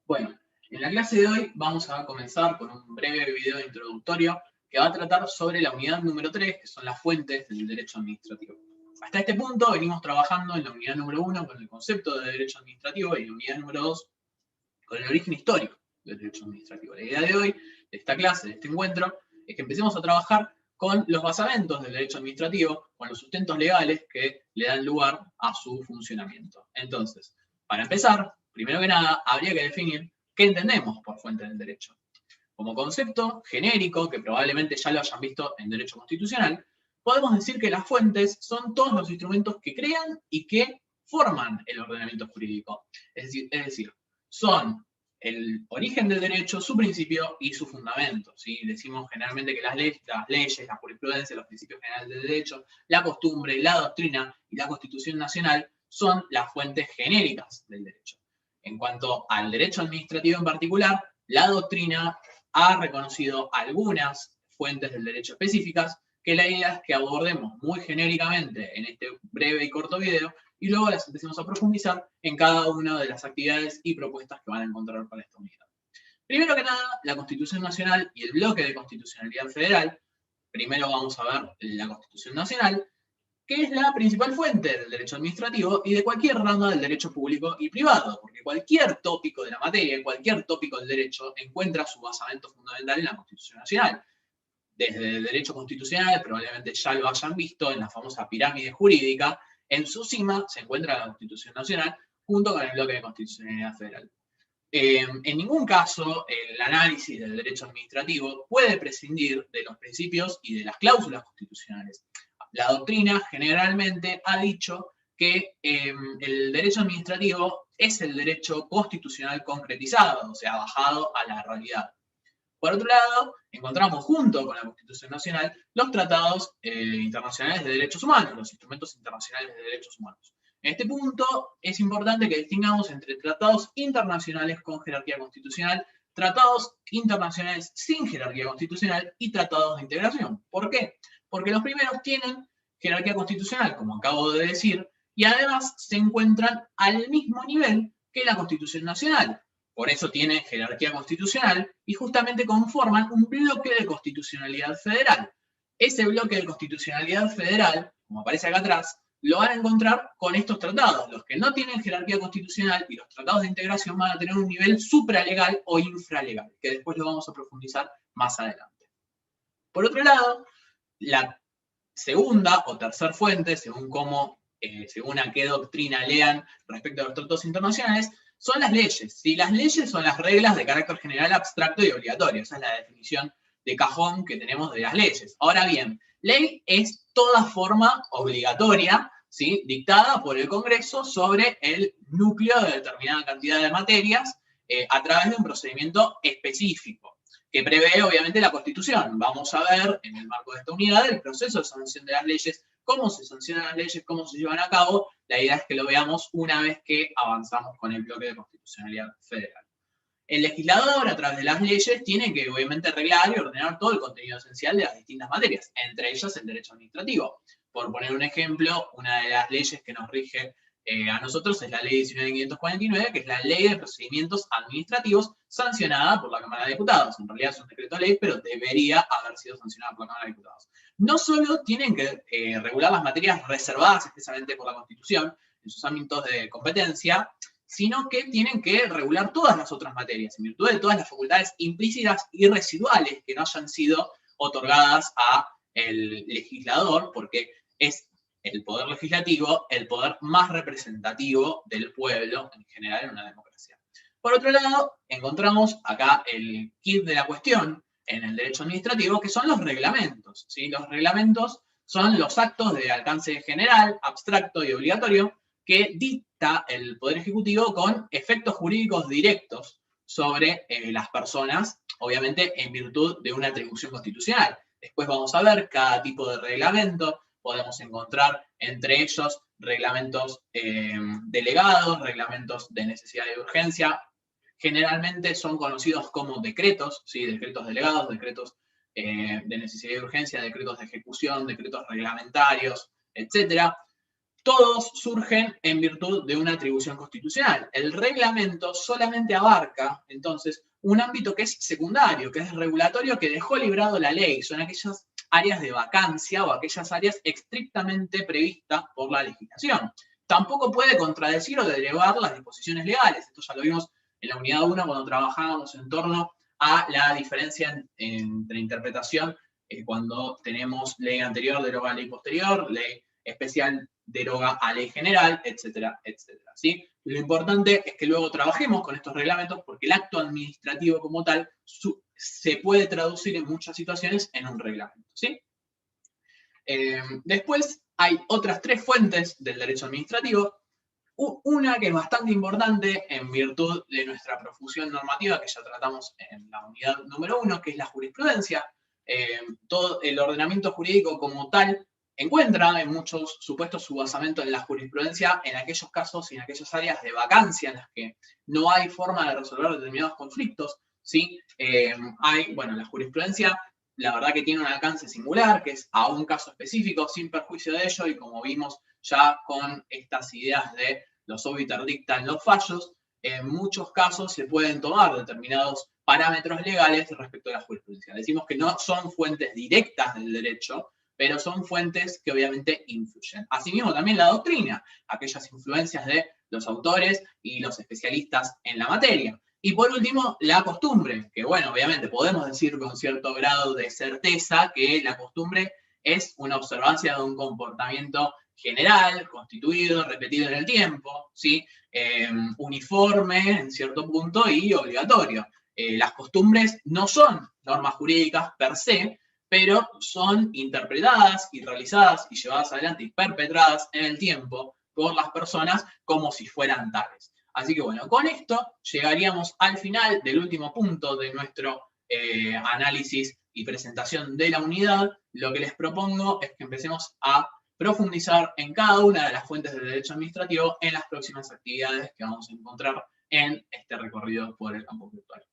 Bueno, en la clase de hoy vamos a comenzar con un breve video introductorio que va a tratar sobre la unidad número 3, que son las fuentes del derecho administrativo. Hasta este punto venimos trabajando en la unidad número 1 con el concepto de derecho administrativo y en la unidad número 2 con el origen histórico del derecho administrativo. La idea de hoy, de esta clase, de este encuentro, es que empecemos a trabajar con los basamentos del derecho administrativo, con los sustentos legales que le dan lugar a su funcionamiento. Entonces, para empezar, primero que nada, habría que definir qué entendemos por fuente del derecho. Como concepto genérico, que probablemente ya lo hayan visto en derecho constitucional, podemos decir que las fuentes son todos los instrumentos que crean y que forman el ordenamiento jurídico. Es decir, son el origen del derecho, su principio y su fundamento. ¿Sí? Decimos generalmente que las leyes, la jurisprudencia, los principios generales del derecho, la costumbre, la doctrina y la Constitución Nacional son las fuentes genéricas del derecho. En cuanto al derecho administrativo en particular, la doctrina ha reconocido algunas fuentes del derecho específicas que la idea es que abordemos muy genéricamente en este breve y corto video y luego las empecemos a profundizar en cada una de las actividades y propuestas que van a encontrar para esta unidad. Primero que nada, la Constitución Nacional y el bloque de constitucionalidad federal. Primero vamos a ver la Constitución Nacional, que es la principal fuente del derecho administrativo y de cualquier rama del derecho público y privado, porque cualquier tópico de la materia, cualquier tópico del derecho encuentra su basamento fundamental en la Constitución Nacional. Desde el derecho constitucional, probablemente ya lo hayan visto en la famosa pirámide jurídica, en su cima se encuentra la Constitución Nacional junto con el bloque de constitucionalidad federal. En ningún caso el análisis del derecho administrativo puede prescindir de los principios y de las cláusulas constitucionales. La doctrina generalmente ha dicho que el derecho administrativo es el derecho constitucional concretizado, o sea, bajado a la realidad. Por otro lado, encontramos junto con la Constitución Nacional los tratados internacionales de derechos humanos, los instrumentos internacionales de derechos humanos. En este punto es importante que distingamos entre tratados internacionales con jerarquía constitucional, tratados internacionales sin jerarquía constitucional y tratados de integración. ¿Por qué? Porque los primeros tienen jerarquía constitucional, como acabo de decir, y además se encuentran al mismo nivel que la Constitución Nacional. Por eso tienen jerarquía constitucional y justamente conforman un bloque de constitucionalidad federal. Ese bloque de constitucionalidad federal, como aparece acá atrás, lo van a encontrar con estos tratados. Los que no tienen jerarquía constitucional y los tratados de integración van a tener un nivel supralegal o infralegal, que después lo vamos a profundizar más adelante. Por otro lado, la segunda o tercera fuente, según a qué doctrina lean respecto a los tratados internacionales, son las leyes. ¿Sí? Las leyes son las reglas de carácter general, abstracto y obligatorio. Esa es la definición de cajón que tenemos de las leyes. Ahora bien, ley es toda forma obligatoria, ¿sí? Dictada por el Congreso sobre el núcleo de determinada cantidad de materias a través de un procedimiento específico que prevé obviamente la Constitución. Vamos a ver en el marco de esta unidad el proceso de sanción de las leyes, cómo se sancionan las leyes, cómo se llevan a cabo. La idea es que lo veamos una vez que avanzamos con el bloque de constitucionalidad federal. El legislador, a través de las leyes, tiene que obviamente arreglar y ordenar todo el contenido esencial de las distintas materias, entre ellas el derecho administrativo. Por poner un ejemplo, una de las leyes que nos rige a nosotros es la ley 19.549, que es la ley de procedimientos administrativos sancionada por la Cámara de Diputados. En realidad es un decreto de ley, pero debería haber sido sancionada por la Cámara de Diputados. No solo tienen que regular las materias reservadas expresamente por la Constitución en sus ámbitos de competencia, sino que tienen que regular todas las otras materias, en virtud de todas las facultades implícitas y residuales que no hayan sido otorgadas al legislador, porque es el poder legislativo el poder más representativo del pueblo en general en una democracia. Por otro lado, encontramos acá el kit de la cuestión en el derecho administrativo, que son los reglamentos. ¿Sí? Los reglamentos son los actos de alcance general, abstracto y obligatorio que dicta el Poder Ejecutivo con efectos jurídicos directos sobre las personas, obviamente en virtud de una atribución constitucional. Después vamos a ver cada tipo de reglamento. Podemos encontrar entre ellos reglamentos delegados, reglamentos de necesidad y urgencia. Generalmente son conocidos como decretos, ¿sí? Decretos delegados, decretos de necesidad y urgencia, decretos de ejecución, decretos reglamentarios, etc. todos surgen en virtud de una atribución constitucional. El reglamento solamente abarca, entonces, un ámbito que es secundario, que es regulatorio, que dejó librado la ley. Son aquellas áreas de vacancia o aquellas áreas estrictamente previstas por la legislación. Tampoco puede contradecir o derivar las disposiciones legales. Esto ya lo vimos en la unidad 1 cuando trabajábamos en torno a la diferencia entre interpretación cuando tenemos ley anterior deroga ley posterior, ley especial deroga a ley general, etcétera, etcétera. ¿Sí? Lo importante es que luego trabajemos con estos reglamentos porque el acto administrativo como tal se puede traducir en muchas situaciones en un reglamento. ¿Sí? Después hay otras 3 fuentes del derecho administrativo. Una que es bastante importante en virtud de nuestra profusión normativa, que ya tratamos en la unidad número 1, que es la jurisprudencia. Todo el ordenamiento jurídico como tal encuentra en muchos supuestos su basamento en la jurisprudencia en aquellos casos y en aquellas áreas de vacancia en las que no hay forma de resolver determinados conflictos. ¿Sí? La jurisprudencia, la verdad que tiene un alcance singular, que es a un caso específico, sin perjuicio de ello, y como vimos ya con estas ideas de los obiter dicta en los fallos, en muchos casos se pueden tomar determinados parámetros legales respecto a la jurisprudencia. Decimos que no son fuentes directas del derecho, pero son fuentes que obviamente influyen. Asimismo, también la doctrina, aquellas influencias de los autores y los especialistas en la materia. Y por último, la costumbre, que bueno, obviamente podemos decir con cierto grado de certeza que la costumbre es una observancia de un comportamiento general, constituido, repetido en el tiempo, ¿sí? Uniforme en cierto punto y obligatorio. Las costumbres no son normas jurídicas per se, pero son interpretadas y realizadas y llevadas adelante y perpetradas en el tiempo por las personas como si fueran tales. Así que bueno, con esto llegaríamos al final del último punto de nuestro análisis y presentación de la unidad. Lo que les propongo es que empecemos a profundizar en cada una de las fuentes del derecho administrativo en las próximas actividades que vamos a encontrar en este recorrido por el campus virtual.